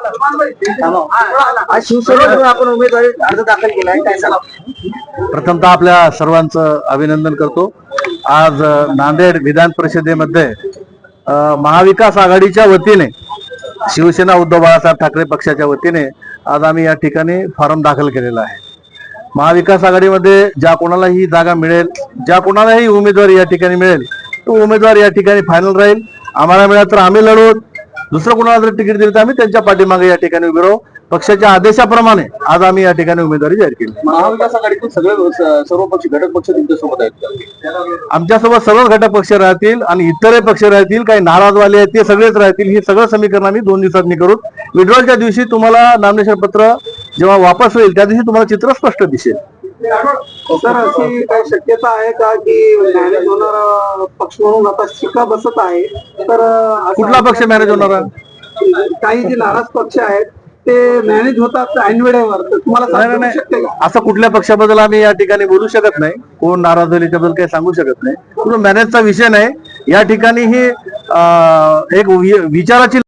आज शिवसेनेकडून आपण उमेदवारी अर्ज दाखल केलाय, काय सांगा? प्रथमतः आपल्या सर्वांचं अभिनंदन करतो। आज नांदेड विधान परिषदेमध्ये महाविकास आघाडीच्या वतीने शिवसेना उद्धव बाळासाहेब ठाकरे पक्षाच्या वतीने आज आम्ही या ठिकाणी फॉर्म दाखल केलेला आहे। महाविकास आघाडीमध्ये ज्या कोणालाही जागा मिळेल, ज्या कोणालाही उमेदवारी या ठिकाणी मिळेल, तो उमेदवार या ठिकाणी फायनल राहील। आम्हाला मिळाला तर आम्ही लढवू, दुसरं कोणाला जर तिकीट दिलं तर आम्ही त्यांच्या पाठीमागे या ठिकाणी उभे राहू। पक्षाच्या आदेशाप्रमाणे आज आम्ही या ठिकाणी उमेदवारी जाहीर केली। महाविकास आघाडीतील सर्व पक्ष घटक पक्ष तुमच्यासोबत आहेत? आमच्यासोबत सर्व घटक पक्ष राहतील आणि इतरही पक्ष राहतील, काही नाराजवाले आहेत ते सगळेच राहतील। हे सगळं समीकरण आम्ही 2 दिवसांनी करू। विड्रॉलच्या दिवशी तुम्हाला नामनिर्देशन पत्र जेव्हा वापस होईल त्या दिवशी तुम्हाला चित्र स्पष्ट दिसेल। सर, अशी काही शक्यता आहे का की मॅनेज होणारा पक्ष म्हणून आता शिक्का बसत आहे, तर कुठला पक्ष मॅनेज होणार? काही जे नाराज पक्ष आहेत ते मॅनेज होतात ऐन वेळेवर, तर तुम्हाला सांगू शकते का? असं कुठल्या पक्षाबद्दल आम्ही या ठिकाणी बोलू शकत नाही, कोण नाराज होईल याच्याबद्दल काही सांगू शकत नाही। तो मॅनेजचा विषय नाही या ठिकाणी। ही एक विचाराची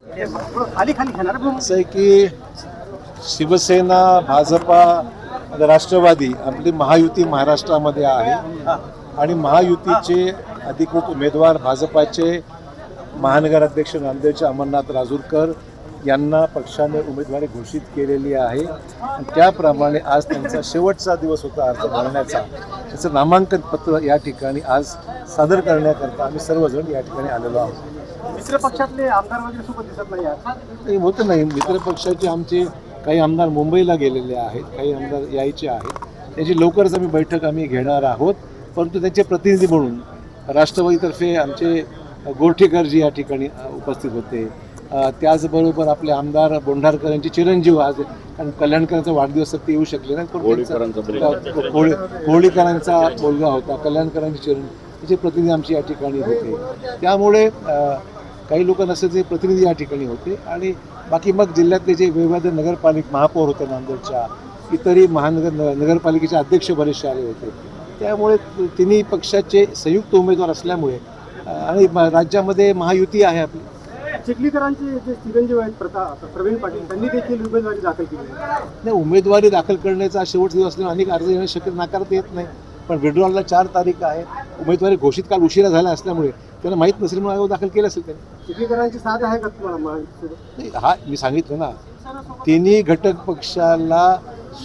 असं आहे की शिवसेना, भाजपा, राष्ट्रवादी आपली महायुती महाराष्ट्रामध्ये आहे आणि महायुतीचे अधिकृत उमेदवार भाजपाचे महानगराध्यक्ष नांदेडचे अमरनाथ राजूरकर यांना पक्षाने उमेदवारी घोषित केलेली आहे। त्याप्रमाणे आज त्यांचा शेवटचा दिवस होता अर्ज भरण्याचा। त्याचं नामांकन पत्र या ठिकाणी आज सादर करण्याकरता आम्ही सर्वजण या ठिकाणी आलेलो आहोत। मित्र पक्षातले आमदार वगैरे सोबत दिसत नाही होतं नाही, मित्र पक्षाचे आमचे काही आमदार मुंबईला गेलेले आहेत, काही आमदार यायचे आहेत। त्याची लवकरच आम्ही बैठक घेणार आहोत, परंतु त्यांचे प्रतिनिधी म्हणून राष्ट्रवादीतर्फे आमचे गोरठेकरजी या ठिकाणी उपस्थित होते। त्याचबरोबर आपले आमदार बोंढारकर यांचे चिरंजीव आज, कारण कल्याणकरांचा वाढदिवस ते येऊ शकले नाही, कोळीकरांचा मुलगा होता, कल्याणकरांचे चिरंजीव, त्याचे प्रतिनिधी आमचे या ठिकाणी होते। त्यामुळे काही लोक नसल्याचे प्रतिनिधी या ठिकाणी होते आणि बाकी मग जिल्ह्यातले जे वेगवेगळे नगरपालिका महापौर होते नांदेडच्या, इतरही नगरपालिकेचे अध्यक्ष बरेचसे आले होते। त्यामुळे तिन्ही पक्षाचे संयुक्त उमेदवार असल्यामुळे आणि राज्यामध्ये महायुती आहे आपली। चिखलीकरांचे जे चिरंजीव आहेत प्रवीण पाटील, त्यांनी देखील उमेदवारी दाखल केली नाही, उमेदवारी दाखल करण्याचा शेवटचा दिवस असल्यामुळे अनेक अर्ज येणं शक्य नाकारता येत नाही, पण विड्रॉलला 4 तारीख आहे। उमेदवारी घोषित काल उशिरा झाला असल्यामुळे त्यांना माहीत नसेल म्हणून आयोग दाखल केलं असेल त्यांनी। चिखलीकरांची साथ आहे का तुम्हाला? नाही, हा मी सांगितलं ना, तिन्ही घटक पक्षाला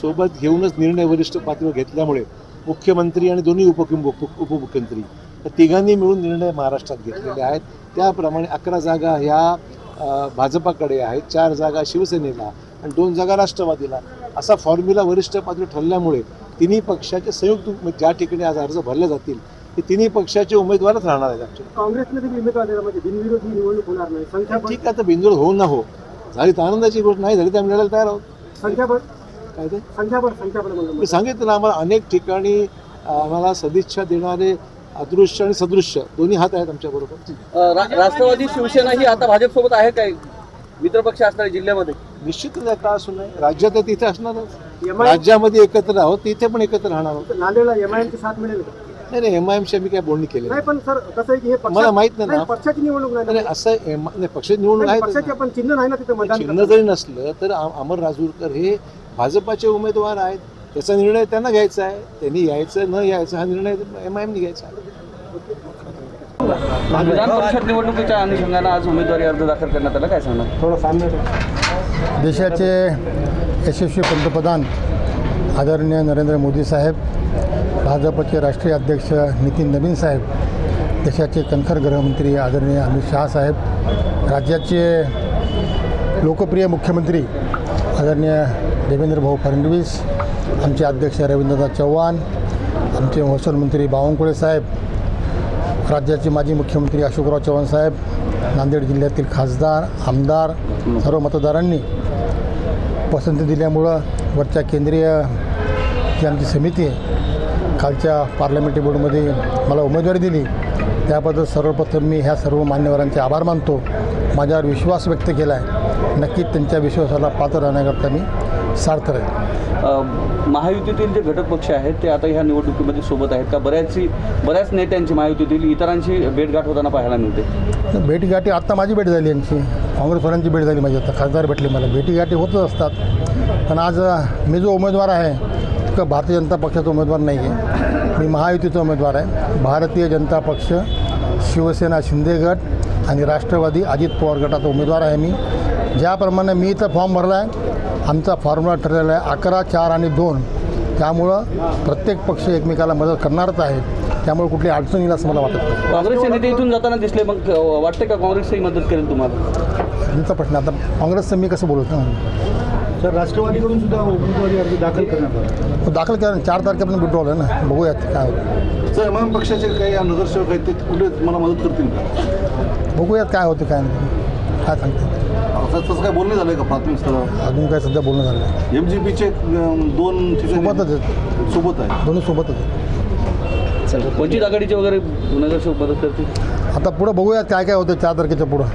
सोबत घेऊनच निर्णय वरिष्ठ पातळीवर घेतल्यामुळे मुख्यमंत्री आणि दोन्ही उपमुख्यमंत्री या तिघांनी मिळून निर्णय महाराष्ट्रात घेतलेले आहेत। त्याप्रमाणे 11 जागा ह्या भाजपाकडे आहेत, 4 जागा शिवसेनेला आणि 2 जागा राष्ट्रवादीला, असा फॉर्म्युला वरिष्ठ पातळीवर ठरल्यामुळे तिन्ही पक्षाचे संयुक्त ज्या ठिकाणी आज अर्ज भरले जातील ते तिन्ही पक्षाचे उमेदवारच राहणार आहेत। आमचे काँग्रेसमध्ये उमेदवार बिनविरोधी निवडणूक होणार नाही, संख्याबळ ठीक आहे, तर बिनविरोध हो ना हो झाली तर आनंदाची गोष्ट, नाही झाली तर आम्ही लढायला तयार आहोत। संख्याबळ काय ते संख्याबळ मी सांगितलं ना, आम्हाला अनेक ठिकाणी आम्हाला सदिच्छा देणारे अदृश्य आणि सदृश्य दोन्ही हात आहेत आमच्या बरोबर। राष्ट्रवादी शिवसेना ही आता भाजपसोबत आहे काय? मित्रपक्ष असणारे जिल्ह्यामध्ये निश्चितच का असू नये, राज्यात तिथे असणारच, राज्यामध्ये एकत्र आहोत, तिथे पण एकत्र राहणार आहोत। नांदेडला एमआयएमची साथ मिळेल? नाही, एमआयएमशी आम्ही काय बोलणी केली नाही, पण सर कसं आहे की हे मला माहित नाही ना, पक्षाची निवडणूक नाही, असं नाही, पक्षाची निवडणूक आहे, पक्षाची पण चिन्ह नाही ना तिथे मतदान। चिन्ह जरी नसलं तर अमर राजूरकर हे भाजपाचे उमेदवार आहेत, त्याचा निर्णय त्यांना घ्यायचा आहे, त्यांनी यायचं न यायचं हा निर्णय एमआयएमने घ्यायचा आहे। विधान परिषद निवडणुकीच्या अनुषंगाने आज उमेदवारी अर्ज दाखल करण्यात आला, काय सांगणार? थोडं सांगणार। देशाचे यशस्वी पंतप्रधान आदरणीय नरेंद्र मोदी साहेब, भाजपचे राष्ट्रीय अध्यक्ष नितीन नवीन साहेब, देशाचे कणखर गृहमंत्री आदरणीय अमित शहा साहेब, राज्याचे लोकप्रिय मुख्यमंत्री आदरणीय देवेंद्र भाऊ फडणवीस, आमचे अध्यक्ष रवींद्रनाथ चव्हाण, आमचे महसूल मंत्री बावनकुळे साहेब, राज्याचे माजी मुख्यमंत्री अशोकराव चव्हाण साहेब, नांदेड जिल्ह्यातील खासदार, आमदार, सर्व मतदारांनी पसंती दिल्यामुळं वरच्या केंद्रीय जी आमची समिती आहे, खालच्या पार्लमेंटरी बोर्डमध्ये मला उमेदवारी दिली, त्याबद्दल सर्वप्रथम मी ह्या सर्व मान्यवरांचे आभार मानतो। माझ्यावर विश्वास व्यक्त केला आहे, नक्कीच त्यांच्या विश्वासाला पात्र राहण्याकरता मी सार्थ राहील. महायुतीतील जे घटक पक्ष आहेत ते आता ह्या निवडणुकीमध्ये सोबत आहेत का? बऱ्याच नेत्यांची महायुतीतील इतरांची भेटगाठ होताना पाहायला मिळते. भेटीगाठी आत्ता माझी भेट झाली यांची, काँग्रेसवाल्यांची भेट झाली माझी, आता खासदार भेटले मला. भेटीगाठी होतच असतात. पण आज मी जो उमेदवार आहे तो भारतीय जनता पक्षाचा उमेदवार नाही आहे. मी महायुतीचा उमेदवार आहे. भारतीय जनता पक्ष, शिवसेना शिंदे गट आणि राष्ट्रवादी अजित पवार गटाचा उमेदवार आहे मी. ज्याप्रमाणे मी इथं फॉर्म भरला आहे, आमचा फॉर्म्युला ठरलेला आहे 11, 4 आणि 2. त्यामुळं प्रत्येक पक्ष एकमेकाला मदत करणारच आहे. त्यामुळे कुठली अडचण येईल असं मला वाटत नाही. काँग्रेसचे नेते इथून जाताना दिसले, मग वाटते का काँग्रेसही मदत करेल तुम्हाला? तुमचा प्रश्न आता काँग्रेसचं मी कसं बोलतो ना. सर, राष्ट्रवादीकडून सुद्धा उमेदवारी अर्ज दाखल करण्यात आला. दाखल केला 4 तारखेपर्यंत विड्रॉल आहे ना, बघूयात काय होतं. सर, मग पक्षाचे काही नगरसेवक आहेत ते कुठे मला मदत करतील का? बघूयात काय होतं काय नाही, काय सांगते. तसं काय बोलणं झालंय का प्राथमिक स्तरावर? अजून काय सध्या बोलणं झालं नाही. MGPचे 2 ठिकाणी सोबतच आहेत, सोबत आहे. दोन्ही सोबतच आहेत. वंचित आघाडीचे वगैरे नगरसेवक मदत करतील. आता पुढं बघूयात काय काय होतं 4 तारखेच्या पुढं.